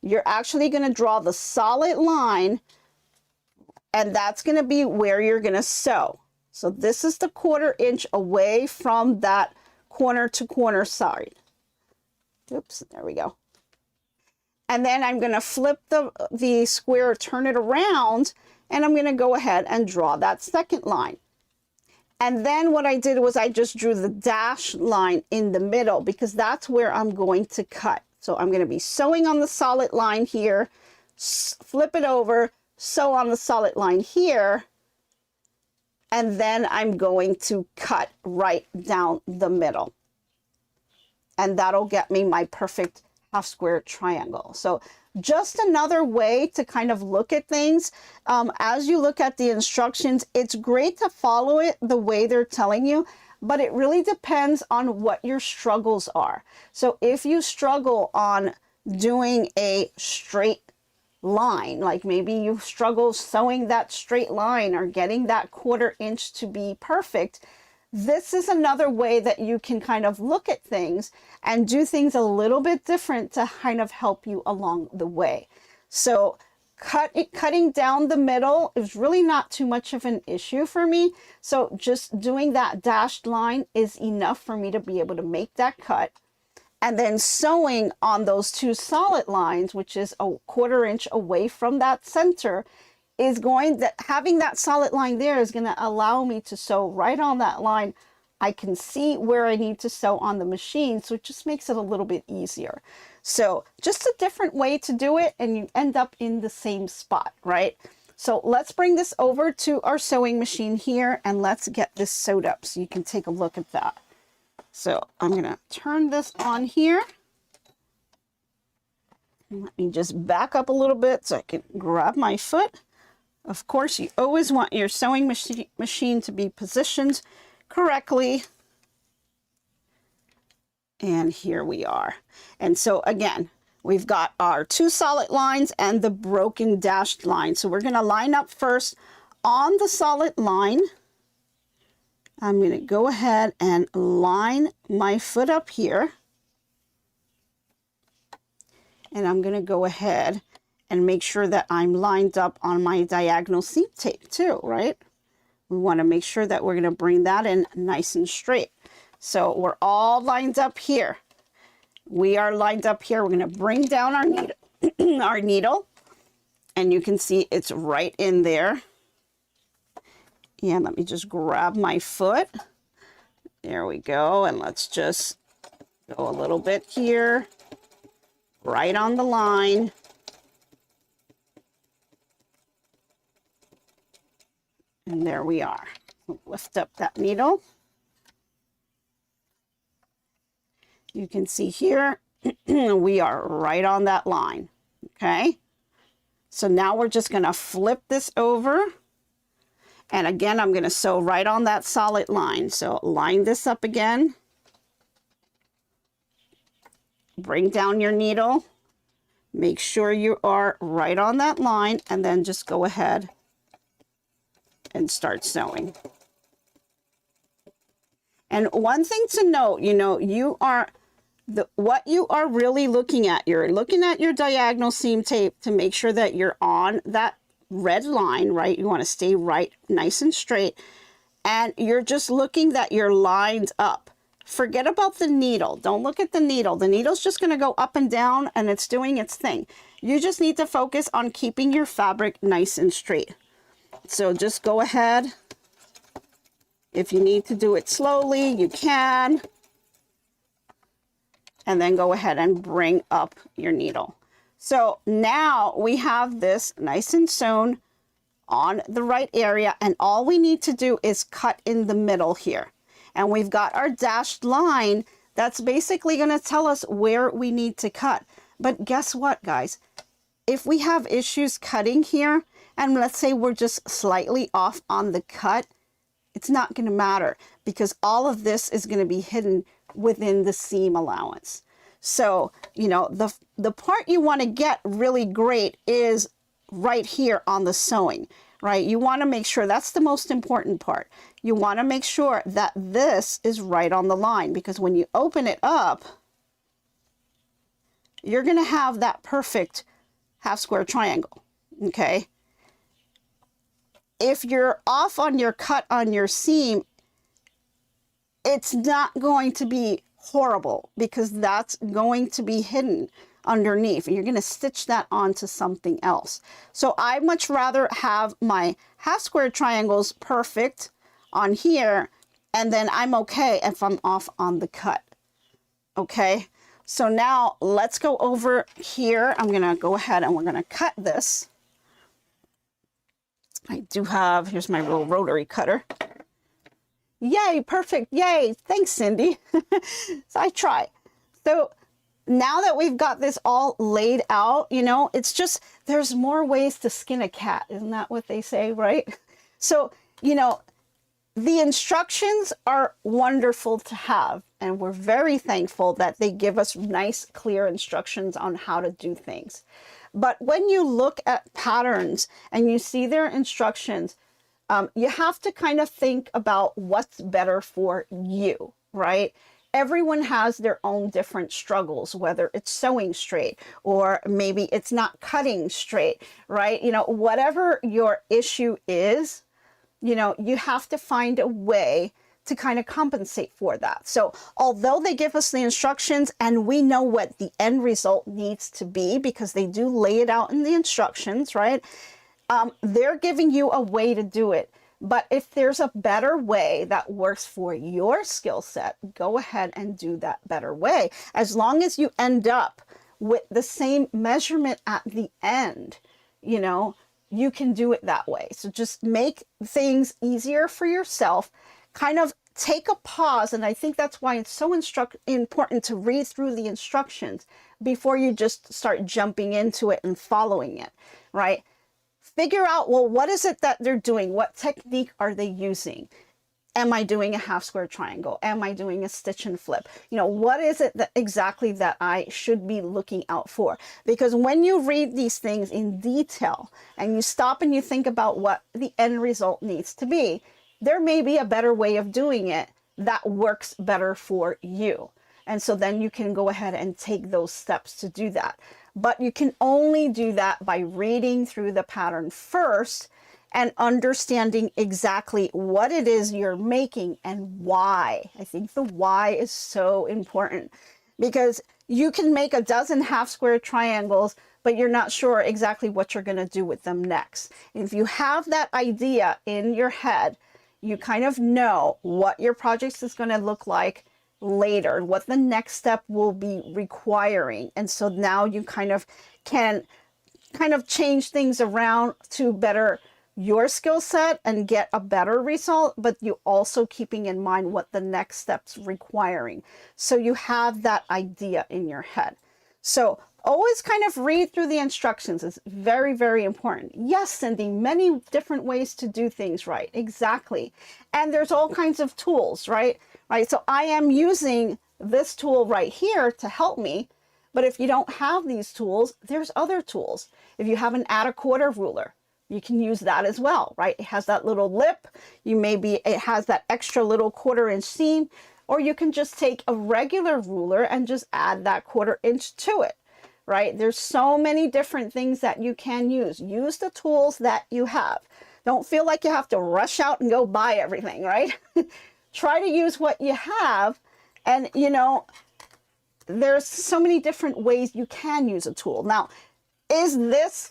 Speaker 5: you're actually going to draw the solid line, and that's going to be where you're going to sew. So this is the 1/4 inch away from that corner to corner side. Oops, there we go. And then I'm going to flip the square, turn it around, and I'm going to go ahead and draw that second line. And then what I did was I just drew the dash line in the middle, because that's where I'm going to cut. So I'm going to be sewing on the solid line here, flip it over, sew on the solid line here, and then I'm going to cut right down the middle. And that'll get me my perfect half square triangle. So just another way to kind of look at things. As you look at the instructions, it's great to follow it the way they're telling you, but it really depends on what your struggles are. So if you struggle on doing a straight line, like maybe you struggle sewing that straight line or getting that 1/4 inch to be perfect, this is another way that you can kind of look at things and do things a little bit different to kind of help you along the way. So cutting down the middle is really not too much of an issue for me. So just doing that dashed line is enough for me to be able to make that cut. And then sewing on those two solid lines, which is a 1/4 inch away from that center, is having that solid line there is going to allow me to sew right on that line. I can see where I need to sew on the machine, so it just makes it a little bit easier. So just a different way to do it, and you end up in the same spot, right? So let's bring this over to our sewing machine here, and let's get this sewed up so you can take a look at that. So I'm going to turn this on here. Let me just back up a little bit so I can grab my foot. Of course, you always want your sewing machine to be positioned correctly. And here we are. And so again, we've got our two solid lines and the broken dashed line. So we're going to line up first on the solid line. I'm going to go ahead and line my foot up here. And I'm going to go ahead and make sure that I'm lined up on my diagonal seam tape too, right? We want to make sure that we're going to bring that in nice and straight. So we're all lined up here. We are lined up here. We're going to bring down our needle, our needle, and you can see it's right in there. And let me just grab my foot. There we go. And let's just go a little bit here, right on the line. And there we are. Lift up that needle. You can see here, we are right on that line, okay? So now we're just gonna flip this over. And again, I'm gonna sew right on that solid line. So line this up again. Bring down your needle. Make sure you are right on that line, and then just go ahead and start sewing. And one thing to note, what you are really looking at, you're looking at your diagonal seam tape to make sure that you're on that red line, right? You want to stay right, nice and straight. And you're just looking that you're lined up. Forget about the needle. Don't look at the needle. The needle's just going to go up and down, and it's doing its thing. You just need to focus on keeping your fabric nice and straight. So just go ahead. If you need to do it slowly, you can. And then go ahead and bring up your needle. So now we have this nice and sewn on the right area, and all we need to do is cut in the middle here. And we've got our dashed line that's basically going to tell us where we need to cut. But guess what, guys? If we have issues cutting here, and let's say we're just slightly off on the cut, it's not going to matter because all of this is going to be hidden within the seam allowance. So, you know, the part you want to get really great is right here on the sewing, right? You want to make sure that's the most important part. You want to make sure that this is right on the line, because when you open it up, you're going to have that perfect half square triangle, okay? If you're off on your cut on your seam, it's not going to be horrible because that's going to be hidden underneath. You're going to stitch that onto something else. So I much rather have my half square triangles perfect on here, and then I'm okay if I'm off on the cut. Okay, so now let's go over here. I'm going to go ahead and we're going to cut this. I do have, here's my little rotary cutter. Yay, perfect, yay, thanks Cindy. So I try. So now that we've got this all laid out, you know, it's just, there's more ways to skin a cat. Isn't that what they say, right? So, you know, the instructions are wonderful to have, and we're very thankful that they give us nice, clear instructions on how to do things. But when you look at patterns and you see their instructions, you have to kind of think about what's better for you, right? Everyone has their own different struggles, whether it's sewing straight or maybe it's not cutting straight, right? You know, whatever your issue is, you know, you have to find a way to kind of compensate for that. So although they give us the instructions and we know what the end result needs to be because they do lay it out in the instructions, right? They're giving you a way to do it. But if there's a better way that works for your skill set, go ahead and do that better way. As long as you end up with the same measurement at the end, you know, you can do it that way. So just make things easier for yourself, kind of take a pause. And I think that's why it's so important to read through the instructions before you just start jumping into it and following it, right? Figure out, well, what is it that they're doing? What technique are they using? Am I doing a half square triangle? Am I doing a stitch and flip? You know, what is it that exactly that I should be looking out for? Because when you read these things in detail and you stop and you think about what the end result needs to be, there may be a better way of doing it that works better for you. And so then you can go ahead and take those steps to do that. But you can only do that by reading through the pattern first and understanding exactly what it is you're making and why. I think the why is so important because you can make a dozen half square triangles, but you're not sure exactly what you're going to do with them next. If you have that idea in your head, you kind of know what your project is going to look like later, what the next step will be requiring. And so now you kind of can change things around to better your skill set and get a better result, but you also keeping in mind what the next steps requiring. So you have that idea in your head. So always kind of read through the instructions. It's very, very important. Yes, Cindy, many different ways to do things right. Exactly. And there's all kinds of tools, right? Right. So I am using this tool right here to help me. But if you don't have these tools, there's other tools. If you have an add a quarter ruler, you can use that as well, right? It has that little lip. It has that extra little 1/4 inch seam, or you can just take a regular ruler and just add that 1/4 inch to it, right? There's so many different things that you can use. Use the tools that you have. Don't feel like you have to rush out and go buy everything, right? Try to use what you have. And, you know, there's so many different ways you can use a tool. Now, was this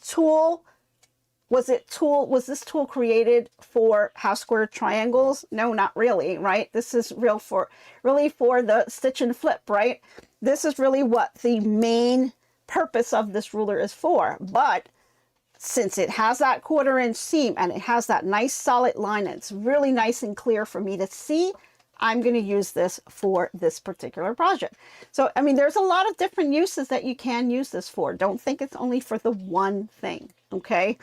Speaker 5: tool created for half square triangles? No, not really, right? This is really for the stitch and flip, right? This is really what the main purpose of this ruler is for. But since it has that 1/4 inch seam and it has that nice solid line, and it's really nice and clear for me to see, I'm going to use this for this particular project. So, I mean, there's a lot of different uses that you can use this for. Don't think it's only for the one thing, okay?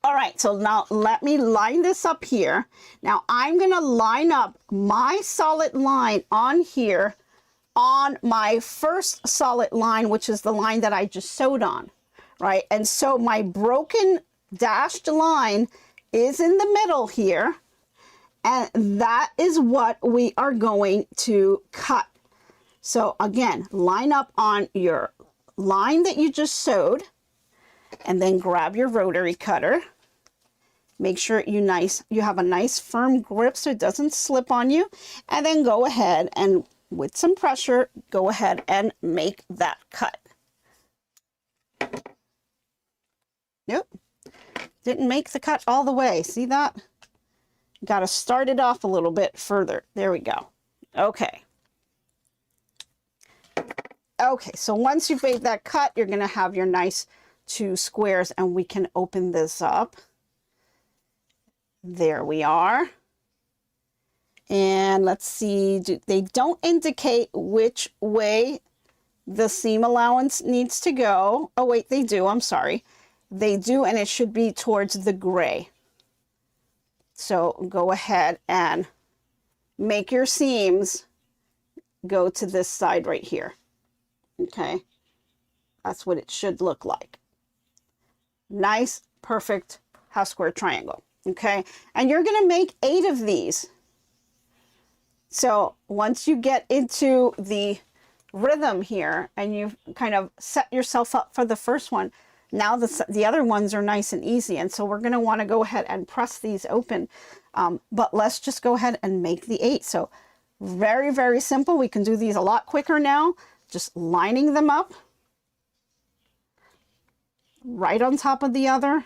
Speaker 5: All right, so now let me line this up here. Now I'm going to line up my solid line on here on my first solid line, which is the line that I just sewed on, right? And so my broken dashed line is in the middle here, and that is what we are going to cut. So again, line up on your line that you just sewed, and then grab your rotary cutter. Make sure you have a nice firm grip so it doesn't slip on you, and then go ahead and with some pressure, go ahead and make that cut. Nope, didn't make the cut all the way. See that? Got to start it off a little bit further. There we go. Okay. Okay, so once you've made that cut, you're going to have your nice 2 squares, and we can open this up. There we are. And let's see, they don't indicate which way the seam allowance needs to go. Oh wait, they do, I'm sorry. They do, and it should be towards the gray. So go ahead and make your seams go to this side right here. Okay, that's what it should look like. Nice, perfect half square triangle. Okay, and you're going to make 8 of these. So once you get into the rhythm here and you've kind of set yourself up for the first one, now the other ones are nice and easy. And so we're going to want to go ahead and press these open. But let's just go ahead and make the 8. So very, very simple. We can do these a lot quicker now. Just lining them up right on top of the other.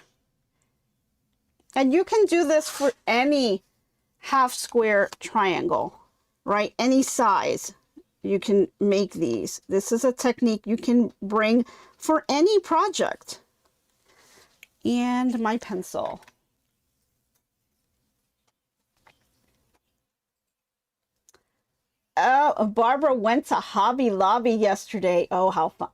Speaker 5: And you can do this for any half square triangle, right? Any size, you can make these. This is a technique you can bring for any project. And my pencil. Oh, Barbara went to Hobby Lobby yesterday. Oh, how fun.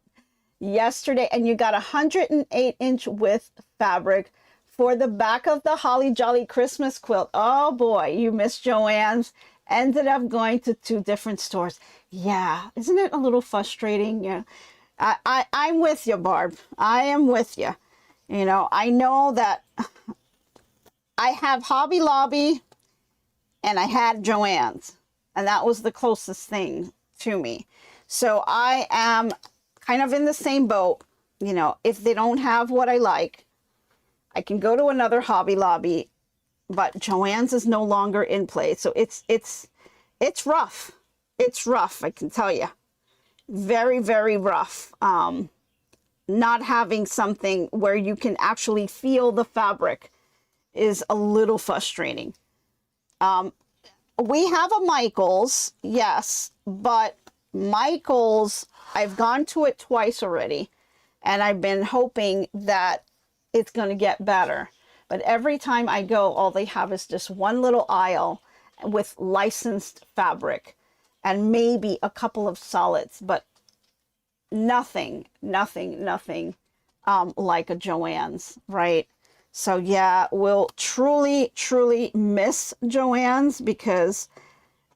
Speaker 5: Yesterday, and you got 108-inch width fabric for the back of the Holly Jolly Christmas quilt. Oh boy, you missed Joann's. Ended up going to 2 different stores. Yeah, isn't it a little frustrating? Yeah, I'm with you, Barb. I am with you. You know, I know that I have Hobby Lobby and I had Joann's, and that was the closest thing to me. So I am kind of in the same boat. You know, if they don't have what I like, I can go to another Hobby Lobby, but Joann's is no longer in play. So it's rough. It's rough, I can tell you. Very, very rough. Not having something where you can actually feel the fabric is a little frustrating. We have a Michael's, yes, but Michael's, I've gone to it twice already, and I've been hoping that it's going to get better. But every time I go, all they have is just one little aisle with licensed fabric and maybe a couple of solids, but nothing like a Joann's, right? So yeah, we'll truly miss Joann's, because,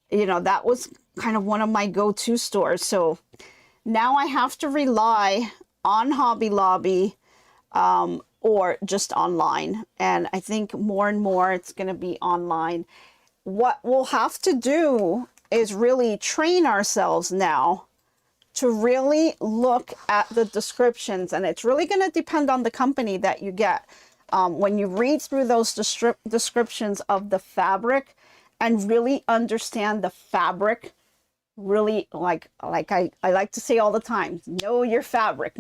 Speaker 5: you know, that was kind of one of my go-to stores. So now I have to rely on Hobby Lobby, or just online. And I think more and more it's going to be online. What we'll have to do is really train ourselves now to really look at the descriptions. And it's really going to depend on the company that you get. When you read through those descriptions of the fabric and really understand the fabric, really, like I like to say all the time, know your fabric,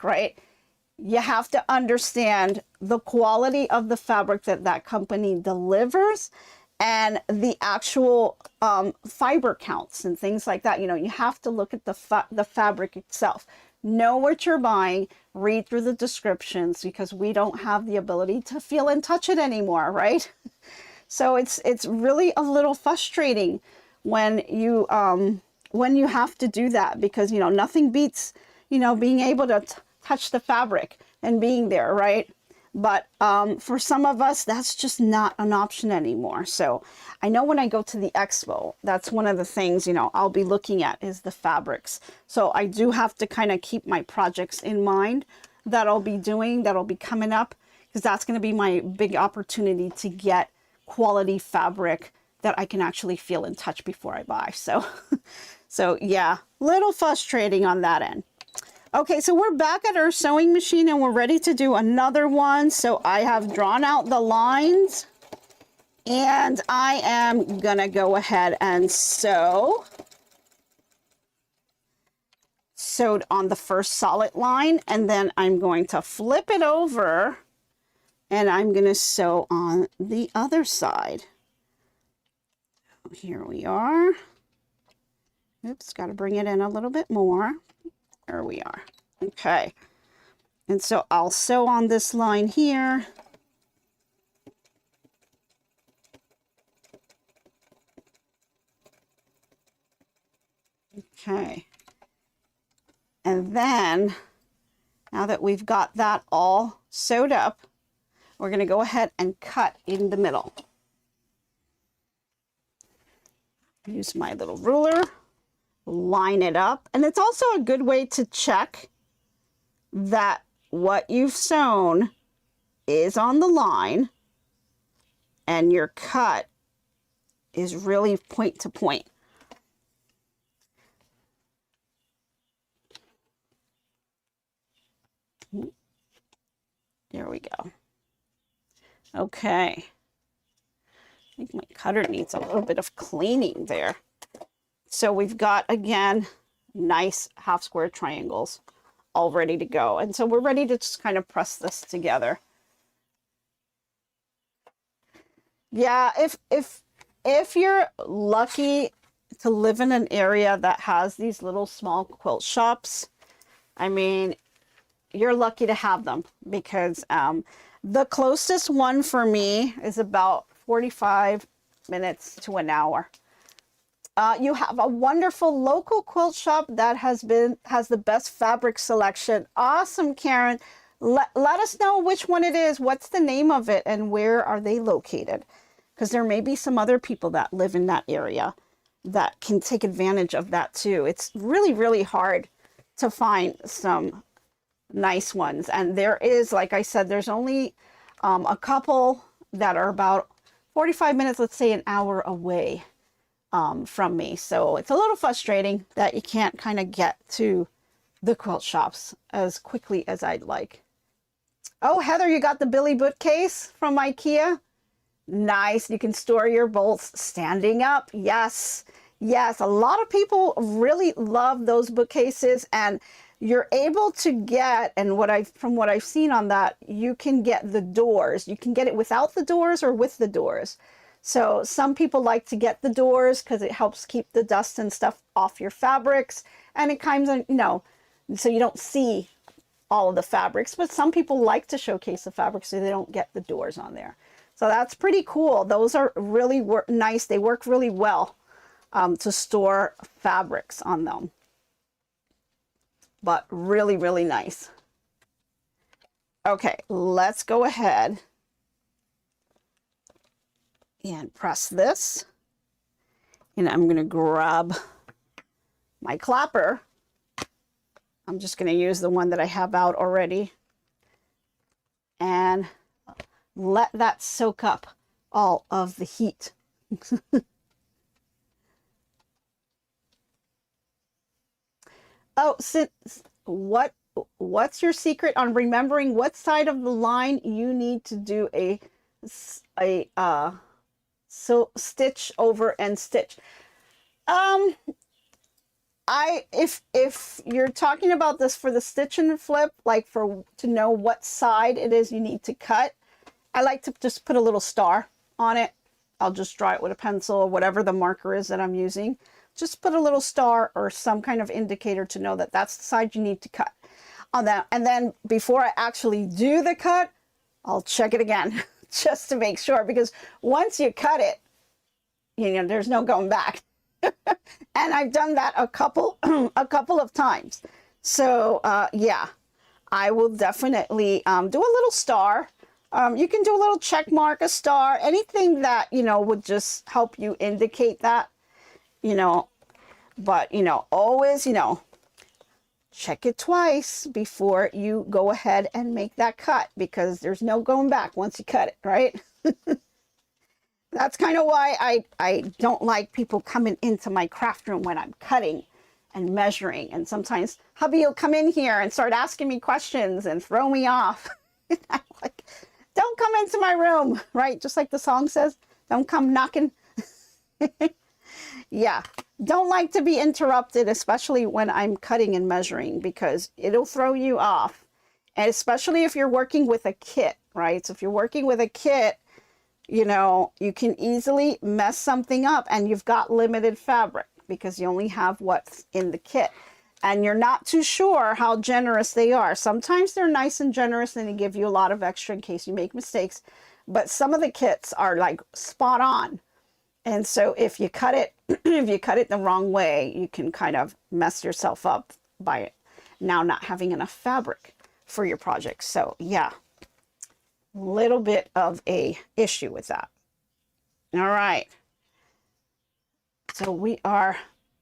Speaker 5: right? You have to understand the quality of the fabric that company delivers, and the actual fiber counts and things like that. You know, you have to look at the fabric itself. know what you're buying, read through the descriptions, because we don't have the ability to feel and touch it anymore, right? So it's really a little frustrating when you have to do that, because, you know, nothing beats, you know, being able to touch the fabric and being there, right? But for some of us, that's just not an option anymore. So I know when I go to the expo, that's one of the things, you know, I'll be looking at is the fabrics. So I do have to kind of keep my projects in mind that I'll be doing, that'll be coming up, because that's going to be my big opportunity to get quality fabric that I can actually feel and touch before I buy. So, so yeah, little frustrating on that end. Okay, so we're back at our sewing machine and we're ready to do another one. So I have drawn out the lines and I am gonna go ahead and sew. Sewed on the first solid line, and then I'm going to flip it over and I'm gonna sew on the other side. Here we are. Oops, got to bring it in a little bit more. There we are. Okay. And so I'll sew on this line here. Okay. And then, now that we've got that all sewed up, we're going to go ahead and cut in the middle. Use my little ruler, line it up. And it's also a good way to check that what you've sewn is on the line and your cut is really point to point. There we go. Okay. I think my cutter needs a little bit of cleaning there. So we've got, again, nice half square triangles all ready to go. And so we're ready to just kind of press this together. Yeah, if you're lucky to live in an area that has these little small quilt shops, I mean, you're lucky to have them, because the closest one for me is about 45 minutes to an hour. You have a wonderful local quilt shop that has the best fabric selection. Awesome, Karen. Let us know which one it is. What's the name of it and where are they located? Because there may be some other people that live in that area that can take advantage of that too. It's really, really hard to find some nice ones. And there is, like I said, there's only a couple that are about 45 minutes, let's say an hour away from me. So it's a little frustrating that you can't kind of get to the quilt shops as quickly as I'd like. Oh, Heather, you got the Billy bookcase from IKEA? Nice. You can store your bolts standing up. Yes. Yes. A lot of people really love those bookcases, and you're able to get, and from what I've seen on that, you can get the doors. You can get it without the doors or with the doors. So some people like to get the doors because it helps keep the dust and stuff off your fabrics, and it kind of, you know, so you don't see all of the fabrics. But some people like to showcase the fabrics so they don't get the doors on there. So that's pretty cool. Those are really nice. They work really well to store fabrics on them. But really, really nice. Okay, let's go ahead and press this. And I'm going to grab my clapper. I'm just going to use the one that I have out already. And let that soak up all of the heat. Oh, what's your secret on remembering what side of the line you need to do a stitch over and stitch? If you're talking about this for the stitch and flip, like to know what side it is you need to cut, I like to just put a little star on it. I'll just draw it with a pencil or whatever the marker is that I'm using. just put a little star or some kind of indicator to know that that's the side you need to cut on that. And then before I actually do the cut, I'll check it again just to make sure, because once you cut it, you know, there's no going back. And I've done that a couple of times. So yeah, I will definitely do a little star. You can do a little check mark, a star, anything that, you know, would just help you indicate that, you know. But, you know, always, you know, check it twice before you go ahead and make that cut, because there's no going back once you cut it, right? That's kind of why I don't like people coming into my craft room when I'm cutting and measuring. And sometimes hubby will come in here and start asking me questions and throw me off. I'm like, don't come into my room, right? Just like the song says, don't come knocking. Yeah, don't like to be interrupted, especially when I'm cutting and measuring, because it'll throw you off. And especially if you're working with a kit, right? So if you're working with a kit, you know, you can easily mess something up, and you've got limited fabric because you only have what's in the kit. And you're not too sure how generous they are. Sometimes they're nice and generous and they give you a lot of extra in case you make mistakes. But some of the kits are like spot on. And so if you cut it, if you cut it the wrong way, you can kind of mess yourself up by now not having enough fabric for your project. So yeah, a little bit of a issue with that. All right. So we are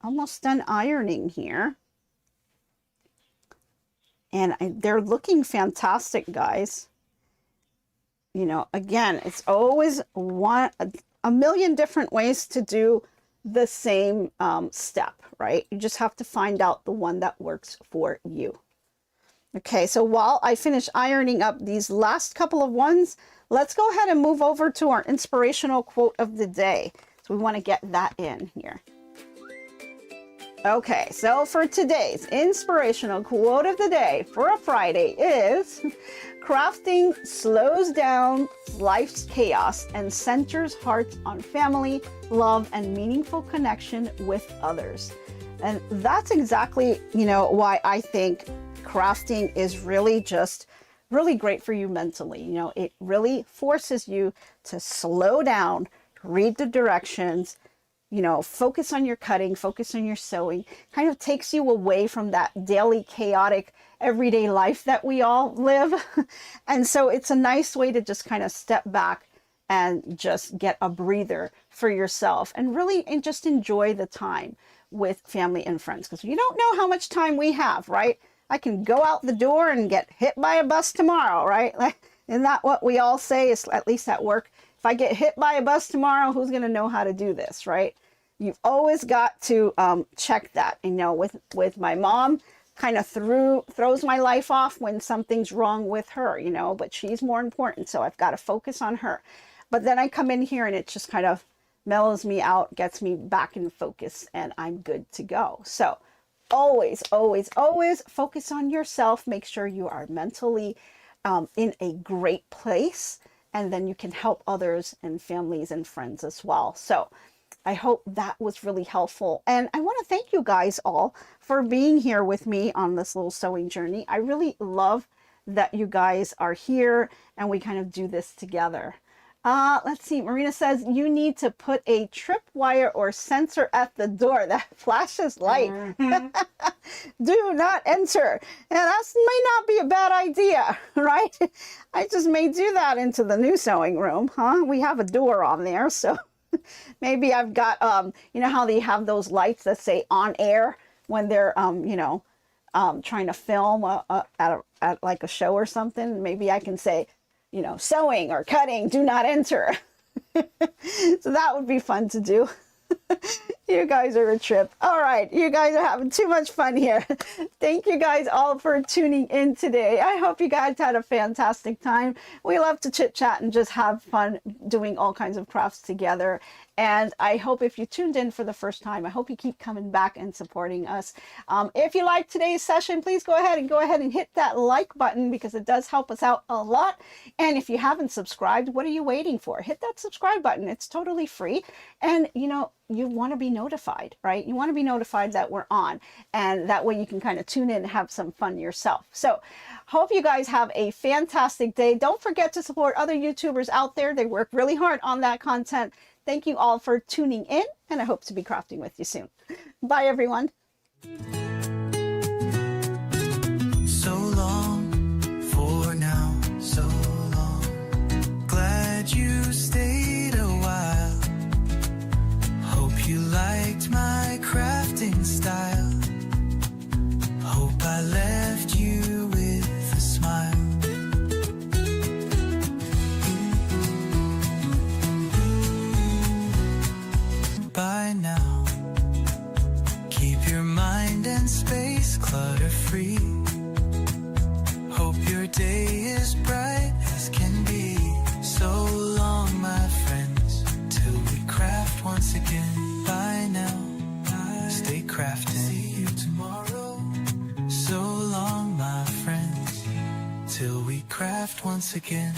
Speaker 5: almost done ironing here. And they're looking fantastic, guys. You know, again, it's always a million different ways to do the same step, right? You just have to find out the one that works for you. Okay, so while I finish ironing up these last couple of ones, let's go ahead and move over to our inspirational quote of the day. So we want to get that in here. Okay, so for today's inspirational quote of the day for a Friday is, crafting slows down life's chaos and centers hearts on family, love, and meaningful connection with others. And that's exactly, you know, why I think crafting is really just really great for you mentally. You know, it really forces you to slow down, read the directions, you know, focus on your cutting, focus on your sewing, kind of takes you away from that daily chaotic everyday life that we all live. And so it's a nice way to just kind of step back and just get a breather for yourself and really just enjoy the time with family and friends, because you don't know how much time we have, right? I can go out the door and get hit by a bus tomorrow, right? Like, isn't that what we all say, is at least at work? If I get hit by a bus tomorrow, who's going to know how to do this, right? You've always got to check that. You know, with my mom, kind of throws my life off when something's wrong with her, you know, but she's more important, so I've got to focus on her. But then I come in here and it just kind of mellows me out, gets me back in focus, and I'm good to go. So always, always, always focus on yourself. Make sure you are mentally in a great place, and then you can help others and families and friends as well. So I hope that was really helpful. And I want to thank you guys all for being here with me on this little sewing journey. I really love that you guys are here and we kind of do this together. Let's see. Marina says you need to put a tripwire or sensor at the door that flashes light. Do not enter. And that may not be a bad idea, right? I just may do that into the new sewing room, huh? We have a door on there, so maybe I've got, you know how they have those lights that say on air when they're, you know, trying to film at like a show or something. Maybe I can say, you know, sewing or cutting, do not enter. So that would be fun to do. You guys are a trip. All right, you guys are having too much fun here. Thank you guys all for tuning in today. I hope you guys had a fantastic time. We love to chit chat and just have fun doing all kinds of crafts together. And I hope if you tuned in for the first time, I hope you keep coming back and supporting us. If you liked today's session, please go ahead and hit that like button, because it does help us out a lot. And if you haven't subscribed, what are you waiting for? Hit that subscribe button. It's totally free. And, you know, you want to be notified, right? You want to be notified that we're on, and that way you can kind of tune in and have some fun yourself. So hope you guys have a fantastic day. Don't forget to support other YouTubers out there. They work really hard on that content. Thank you all for tuning in, and I hope to be crafting with you soon. Bye, everyone.
Speaker 2: So long for now, so long. Glad you stayed a while. Hope you liked my crafting style. Hope I left you with a smile. By now, keep your mind and space clutter-free. Hope your day is bright as can be. So long, my friends, till we craft once again. Bye now, stay crafting. See you tomorrow. So long, my friends, till we craft once again.